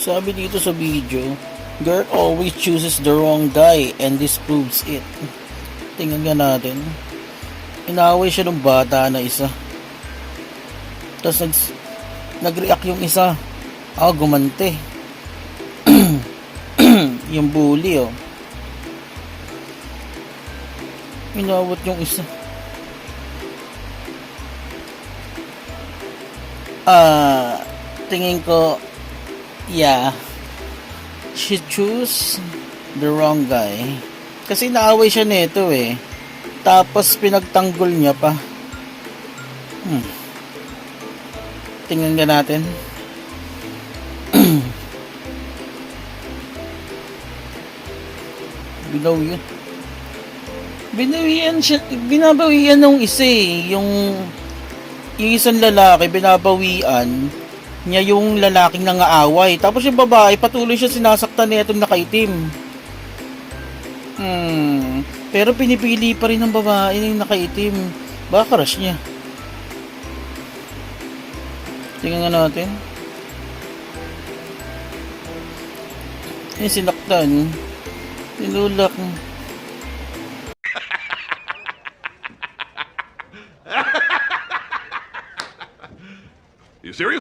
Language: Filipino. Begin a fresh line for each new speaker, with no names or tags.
Sabi dito sa video, girl always chooses the wrong guy and this proves it. Tingnan nga natin. Inaway siya ng bata na isa. Tapos nag-react yung isa. Gumante. Yung bully, oh. Inawat yung isa. Tingin ko, yeah, she choose the wrong guy. Kasi naaway siya nito eh. Tapos pinagtanggol niya pa. Tingnan nga natin. Binabawian nung isa eh. Yung isang lalaki, binabawian niya yung lalaking nangaaway. Tapos yung babae, patuloy siya sinasaktan na itong nakaitim. Pero pinipili pa rin ng babae yung nakaitim. Baka crush niya. Tingnan nga natin. Sinaktan. Tinulak.
You serious?